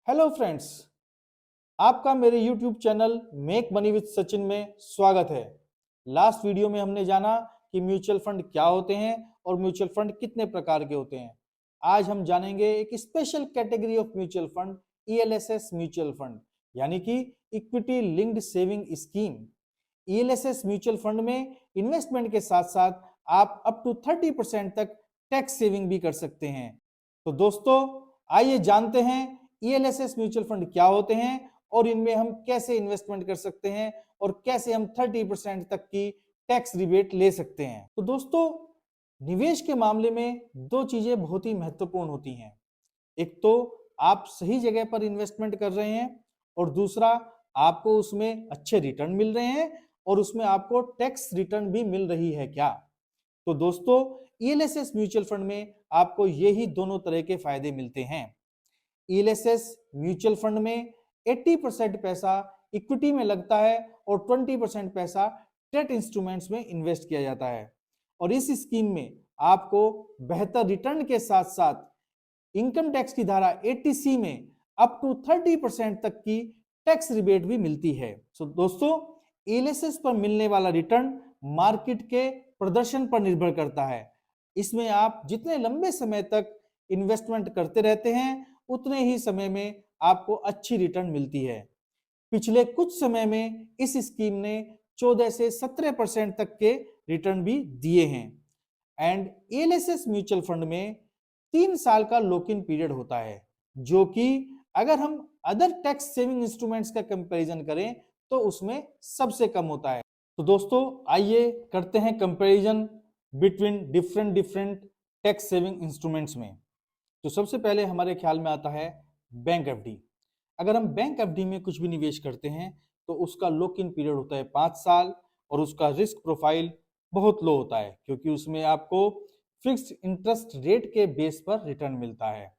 Hello friends, आपका मेरे YouTube channel make money with Sachin में स्वागत है। लास्ट वीडियो में हमने जाना कि म्यूचुअल फंड क्या होते हैं और म्यूचुअल फंड कितने प्रकार के होते हैं। आज हम जानेंगे एक special category of mutual fund, ELSS mutual fund, यानी कि equity linked saving scheme. ELSS mutual fund में इन्वेस्टमेंट के साथ साथ आप अप टू 30% तक टैक्स सेविंग भी कर सकते हैं। तो दोस्तों, आइए जानते हैं ELSS म्यूचुअल फंड क्या होते हैं और इनमें हम कैसे इन्वेस्टमेंट कर सकते हैं और कैसे हम 30% तक की टैक्स रिबेट ले सकते हैं। तो दोस्तों, निवेश के मामले में दो चीजें बहुत ही महत्वपूर्ण होती हैं। एक तो आप सही जगह पर इन्वेस्टमेंट कर रहे हैं और दूसरा आपको उसमें अच्छे रिटर्न मिल रहे हैं और उसमें आपको टैक्स रिटर्न भी मिल रही है क्या। तो दोस्तों, ELSS म्यूचुअल फंड में आपको यही दोनों तरह के फायदे मिलते हैं। ELSS म्यूचुअल फंड में 80% पैसा इक्विटी में लगता है और 20% पैसा डेट इंस्ट्रूमेंट्स में इन्वेस्ट किया जाता है। और इस स्कीम में आपको बेहतर रिटर्न के साथ साथ इनकम टैक्स की धारा 80C में अप टू 30% तक की टैक्स रिबेट भी मिलती है। तो दोस्तों, ELSS पर मिलने वाला रिटर्न मार्केट के प्रदर्शन पर निर्भर करता है। इसमें आप जितने लंबे समय तक इन्वेस्टमेंट करते रहते हैं उतने ही समय में आपको अच्छी रिटर्न मिलती है। पिछले कुछ समय में इस स्कीम ने 14 से 17% तक के रिटर्न भी दिए हैं। एंड ELSS म्यूचुअल फंड में 3 साल का लॉक इन पीरियड होता है, जो कि अगर हम अदर टैक्स सेविंग इंस्ट्रूमेंट्स का कंपैरिजन करें तो उसमें सबसे कम होता है। तो दोस्तों, आइए करते हैं comparison between different tax saving instruments में। तो सबसे पहले हमारे ख्याल में आता है बैंक एफडी। अगर हम बैंक एफडी में कुछ भी निवेश करते हैं तो उसका लॉक इन पीरियड होता है 5 साल और उसका रिस्क प्रोफाइल बहुत लो होता है, क्योंकि उसमें आपको फिक्स्ड इंटरेस्ट रेट के बेस पर रिटर्न मिलता है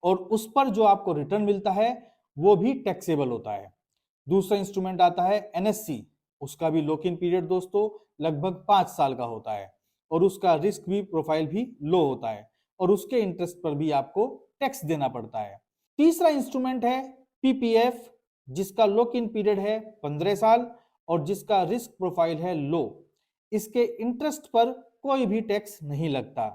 और उस पर जो आपको रिटर्न मिलता है वो भी टैक्सेबल होता है। दूसरा इंस्ट्रूमेंट आता है NSC। उसका भी लॉक इन पीरियड दोस्तों लगभग 5 साल का होता है और उसका रिस्क भी प्रोफाइल भी लो होता है और उसके इंटरेस्ट पर भी आपको टैक्स देना पड़ता है। तीसरा इंस्ट्रूमेंट है PPF, जिसका लॉक इन पीरियड है 15 साल और जिसका रिस्क प्रोफाइल है लो। इसके इंटरेस्ट पर कोई भी टैक्स नहीं लगता।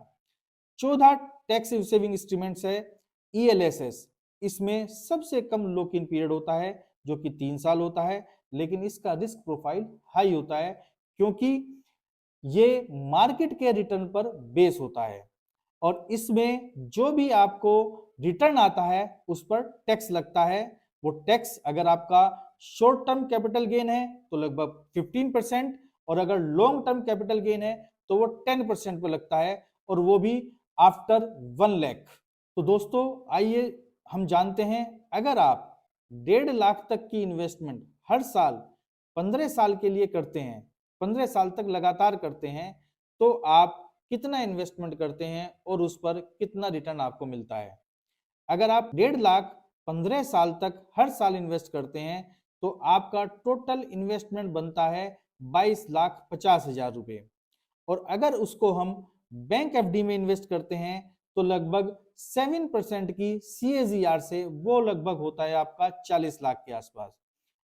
चौथा टैक्स सेविंग इंस्ट्रूमेंट्स है ELSS। इसमें सबसे कम लॉक इन पीरियड होता है जो कि 3 साल होता है, लेकिन इसका रिस्क प्रोफाइल हाई होता है क्योंकि ये मार्केट के रिटर्न पर बेस होता है और इसमें जो भी आपको रिटर्न आता है उस पर टैक्स लगता है। वो टैक्स अगर आपका शॉर्ट टर्म कैपिटल गेन है तो लगभग 15% और अगर लॉन्ग टर्म कैपिटल गेन है तो वो 10% पर लगता है और वो भी आफ्टर 1 लाख। तो दोस्तों, आइए हम जानते हैं, अगर आप 1.5 लाख तक की इन्वेस्टमेंट हर साल 15 साल के लिए करते हैं, 15 साल तक लगातार करते हैं, तो आप कितना इन्वेस्टमेंट करते हैं और उस पर कितना रिटर्न आपको मिलता है। अगर आप 1.5 लाख 15 साल तक हर साल इन्वेस्ट करते हैं तो आपका टोटल इन्वेस्टमेंट बनता है 22,50,000 रुपए और अगर उसको हम बैंक एफडी में इन्वेस्ट करते हैं तो लगभग 7% की CAGR से वो लगभग होता है आपका 40 लाख के आसपास।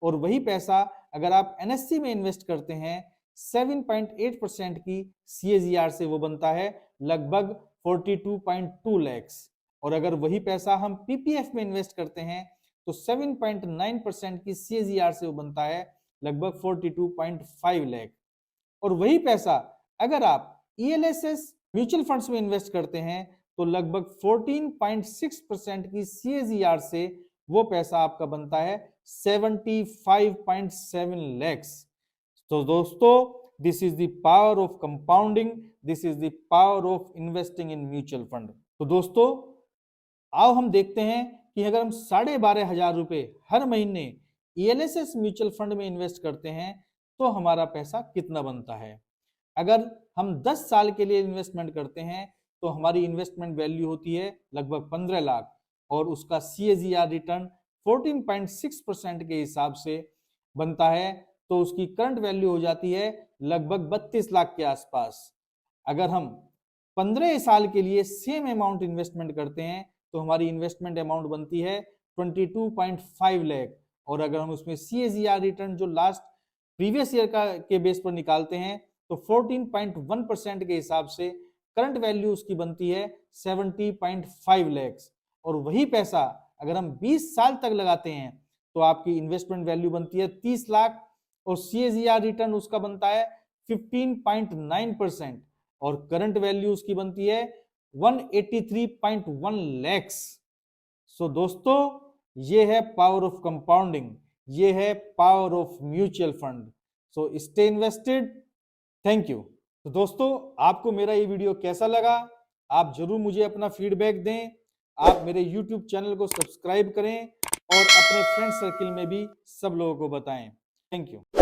और वही पैसा अगर आप NSC में इन्वेस्ट करते हैं 7.8% की CAGR से वो बनता है लगभग 42.2 लैक्स। और अगर वही पैसा हम PPF में इन्वेस्ट करते हैं तो 7.9% की CAGR से वो बनता है लगभग 42.5 लाख। और वही पैसा अगर आप ELSS म्यूचुअल फंड्स में इन्वेस्ट करते हैं तो लगभग 14.6% की CAGR से वो पैसा आपका बनता है 75.7 लैक्स। तो दोस्तों, this is the power of compounding, this is the power of investing in mutual fund. तो दोस्तों, आओ हम देखते हैं कि अगर हम 12,500 रुपए हर महीने ELSS म्यूचुअल फंड में इन्वेस्ट करते हैं तो हमारा पैसा कितना बनता है। अगर हम 10 साल के लिए इन्वेस्टमेंट करते हैं तो हमारी इन्वेस्टमेंट वैल्यू होती है लगभग 15 लाख और उसका CAGR रिटर्न 14.6% के हिसाब से बनता है, तो उसकी करंट वैल्यू हो जाती है लगभग 32 लाख के आसपास। अगर हम 15 साल के लिए सेम अमाउंट इन्वेस्टमेंट करते हैं तो हमारी इन्वेस्टमेंट अमाउंट बनती है 22.5 लाख। और अगर हम उसमें CAGR रिटर्न जो लास्ट प्रीवियस ईयर का के बेस पर निकालते हैं तो 14.1% के हिसाब से करंट वैल्यू उसकी बनती है 70.5 लाख। और वही पैसा अगर हम 20 साल तक लगाते हैं तो आपकी इन्वेस्टमेंट वैल्यू बनती है 30 लाख और CAGR रिटर्न उसका बनता है 15.9% और करंट वैल्यू उसकी बनती है 183.1 लाख। सो दोस्तों, ये है पावर ऑफ कंपाउंडिंग, ये है power of mutual fund. So stay invested. Thank you. तो दोस्तों, आपको मेरा ये वीडियो कैसा लगा? आप जरूर मुझे अपना फीडबैक दें। आप मेरे YouTube चैनल को सब्सक्राइब करें और अपने फ्रेंड सर्किल में भी सब लोगों को बताएं। Thank you.